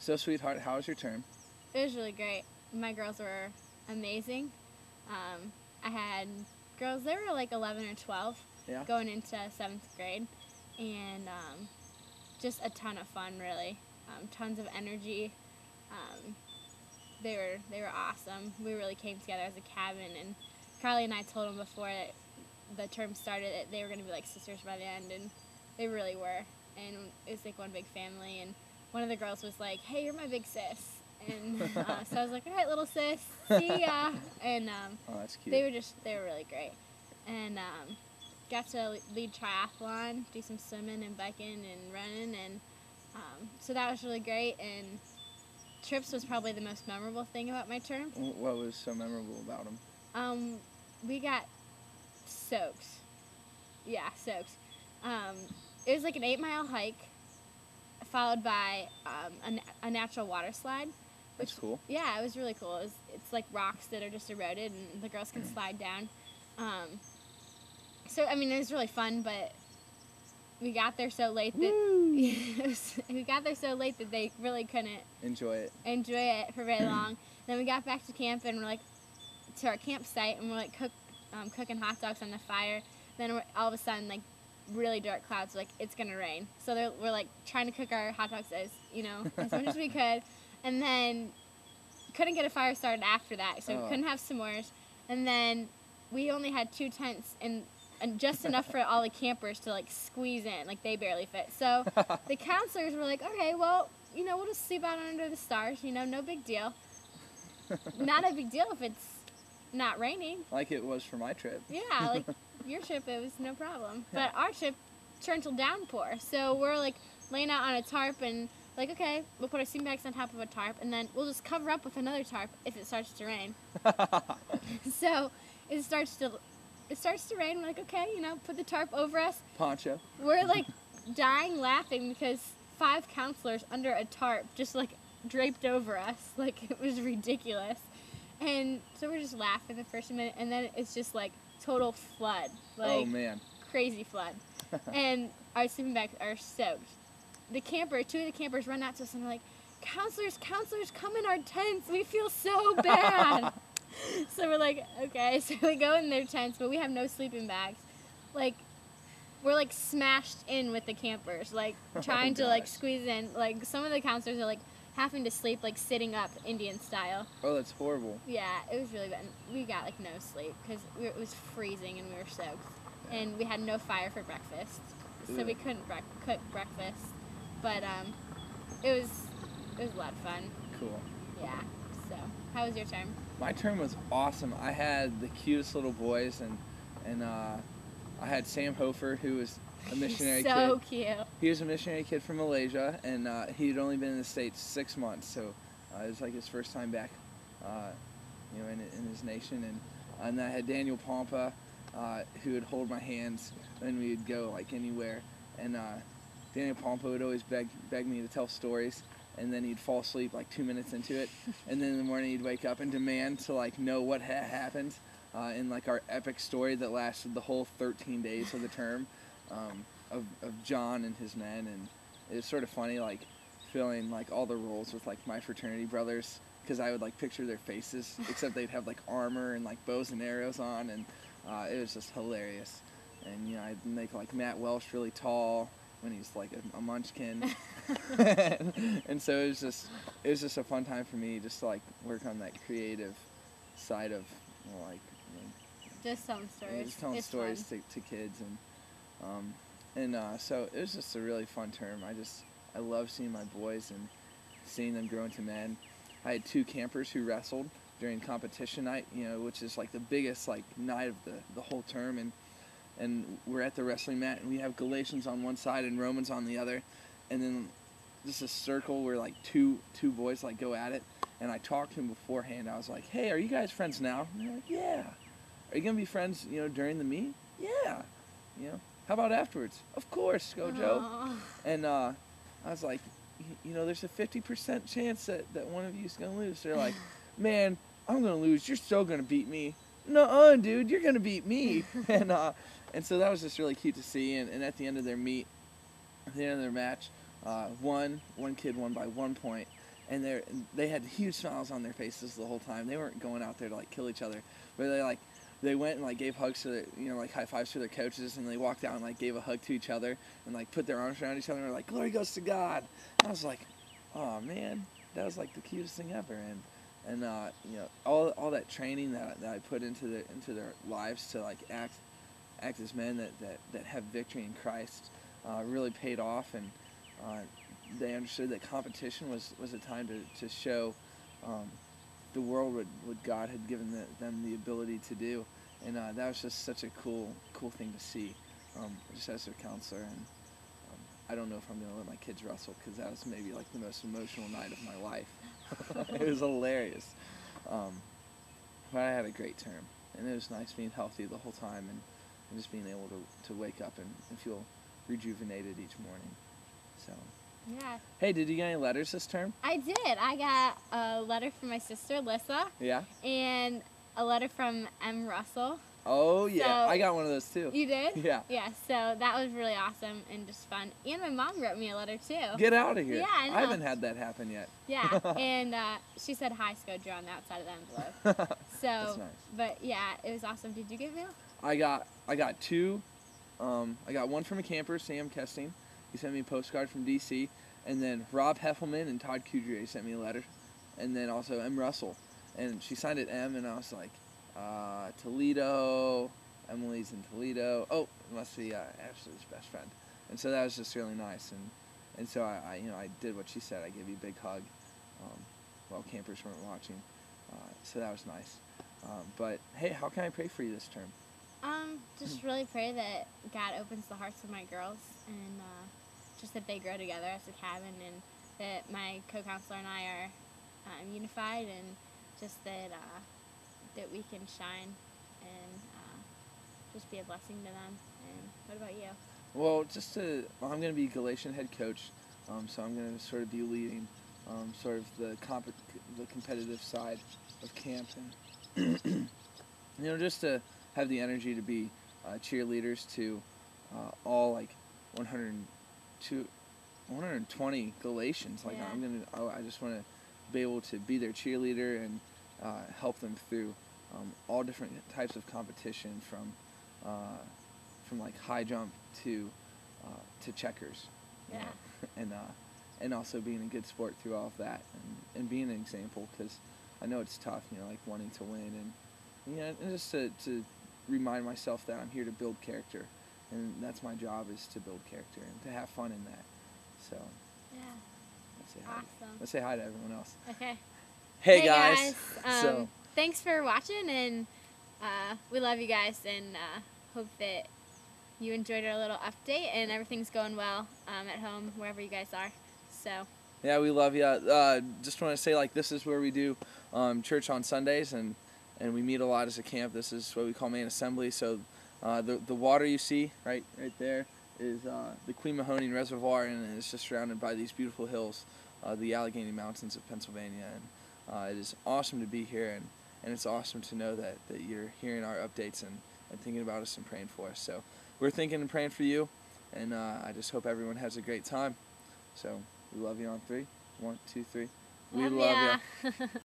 So, sweetheart, how was your term? It was really great. My girls were amazing. I had girls, they were like 11 or 12 Yeah. going into 7th grade. And just a ton of fun, really. Tons of energy. They were awesome. We really came together as a cabin. And Carly and I told them before the term started that they were going to be like sisters by the end. And they really were. And it was like one big family. And one of the girls was like, "Hey, you're my big sis." And so I was like, "All right, little sis, see ya." And Oh, that's cute. they were really great. And got to lead triathlon, do some swimming and biking and running. And so that was really great. And trips was probably the most memorable thing about my term. What was so memorable about them? We got soaked. Yeah, soaked. It was like an 8-mile hike, followed by a natural water slide. That's cool. Yeah, it was really cool. It's like rocks that are just eroded, and the girls can slide down. So, I mean, it was really fun, but we got there so late that they really couldn't Enjoy it for very long. Then we got back to camp, and we're like to our campsite, and we're like cooking hot dogs on the fire. Then all of a sudden, like, really dark clouds, like it's gonna rain. So we're like trying to cook our hot dogs as much as we could, and then couldn't get a fire started after that, so we couldn't have s'mores. And then we only had 2 tents and just enough for all the campers to like squeeze in, like they barely fit. So the counselors were like, "Okay, well, we'll just sleep out under the stars, no big deal." Not a big deal if it's not raining. Like it was for my trip. Yeah, like your trip, it was no problem. But our trip turned to downpour. So we're like laying out on a tarp and like, okay, we'll put our sleeping bags on top of a tarp and then we'll just cover up with another tarp if it starts to rain. So it starts to rain. We're like, okay, put the tarp over us. Poncho. We're like dying laughing because 5 counselors under a tarp just like draped over us. Like it was ridiculous. And so we're just laughing the first minute, and then it's just like total flood. Like, oh man. Crazy flood. And our sleeping bags are soaked. 2 of the campers run out to us and they're like, counselors, come in our tents. We feel so bad. So we're like, okay. So we go in their tents, but we have no sleeping bags. Like, we're like smashed in with the campers, like trying to like squeeze in. Like some of the counselors are like having to sleep like sitting up Indian style. Oh, that's horrible. Yeah, it was really bad. We got like no sleep because it was freezing and we were soaked. Yeah. And we had no fire for breakfast, so we couldn't cook breakfast. But it was a lot of fun. Cool. Yeah. So, how was your term? My term was awesome. I had the cutest little boys, and I had Sam Hofer, who was a missionary kid. So cute. He was a missionary kid from Malaysia, and he had only been in the States 6 months, so it was like his first time back, in his nation. And then I had Daniel Pompa, who would hold my hands, and we'd go like anywhere. And Daniel Pompa would always beg me to tell stories, and then he'd fall asleep like 2 minutes into it, and then in the morning he'd wake up and demand to like know what had happened in like our epic story that lasted the whole 13 days of the term. Of John and his men, and it was sort of funny, like filling like all the roles with like my fraternity brothers, because I would like picture their faces, except they'd have like armor and like bows and arrows on, and it was just hilarious. And I'd make like Matt Welsh really tall when he's like a munchkin, and so it was just a fun time for me just to like work on that creative side of just telling stories. Just telling stories to kids so it was just a really fun term. I love seeing my boys and seeing them grow into men. I had 2 campers who wrestled during competition night, which is like the biggest like night of the whole term, and we're at the wrestling mat and we have Galatians on one side and Romans on the other, and then just a circle where like two boys like go at it, and I talked to them beforehand. I was like, "Hey, are you guys friends now?" And they're like, "Yeah." "Are you gonna be friends, during the meet?" "Yeah." "How about afterwards?" "Of course, go Joe." And I was like, there's a 50% chance that one of you is going to lose. They're like, "Man, I'm going to lose. You're still going to beat me." "Nuh-uh, dude, you're going to beat me." And so that was just really cute to see. And at the end of their meet, at the end of their match, one kid won by 1 point. and they had huge smiles on their faces the whole time. They weren't going out there to like kill each other, but they went and like gave hugs to their, like high fives to their coaches, and they walked out and like gave a hug to each other and like put their arms around each other and were like, "Glory goes to God." And I was like, "Oh man, that was like the cutest thing ever." And all that training that I put into their lives to like act as men that have victory in Christ really paid off, and they understood that competition was a time to show the world what God had given them the ability to do, and that was just such a cool thing to see, just as their counselor. And I don't know if I'm going to let my kids wrestle, because that was maybe like the most emotional night of my life. It was hilarious. But I had a great term, and it was nice being healthy the whole time, and just being able to wake up and feel rejuvenated each morning. So. Yeah. Hey, did you get any letters this term? I did. I got a letter from my sister, Lissa. Yeah. And a letter from M. Russell. Oh, yeah. So, I got one of those, too. You did? Yeah. Yeah, so that was really awesome and just fun. And my mom wrote me a letter, too. Get out of here. Yeah, I know. I haven't had that happen yet. Yeah, and she said hi, Scojo, on the outside of the envelope. So, that's nice. But yeah, it was awesome. Did you get mail? I got two. I got one from a camper, Sam Kesting. He sent me a postcard from D.C. And then Rob Heffelman and Todd Coudrier sent me a letter. And then also M. Russell. And she signed it M, and I was like, Toledo. Emily's in Toledo. Oh, it must be Ashley's best friend. And so that was just really nice. And so I did what she said. I gave you a big hug while campers weren't watching. So that was nice. But hey, how can I pray for you this term? Just really pray that God opens the hearts of my girls, and just that they grow together as a cabin, and that my co-counselor and I are unified, and just that we can shine and just be a blessing to them. And what about you? Well, I'm going to be Galatian head coach, so I'm going to sort of be leading sort of the competitive side of camp, and just to have the energy to be cheerleaders to all like 120 Galatians. Like Yeah. I just want to be able to be their cheerleader and help them through all different types of competition, from like high jump to checkers. Yeah. And also being a good sport through all of that, and being an example, because I know it's tough, like wanting to win, and just to remind myself that I'm here to build character, and that's my job, is to build character and to have fun in that. So Yeah. Awesome. Let's say hi to everyone else. Okay. Hey guys. So thanks for watching, and we love you guys, and hope that you enjoyed our little update and everything's going well at home, wherever you guys are. So. Yeah, we love you. Just want to say, like, this is where we do church on Sundays, and we meet a lot as a camp. This is what we call main assembly. So the water you see right there is the Queen Mahoning Reservoir, and it's just surrounded by these beautiful hills, the Allegheny Mountains of Pennsylvania. And it is awesome to be here, and it's awesome to know that you're hearing our updates and thinking about us and praying for us. So we're thinking and praying for you, and I just hope everyone has a great time. So we love you on 3. 1, 2, 3. We love you.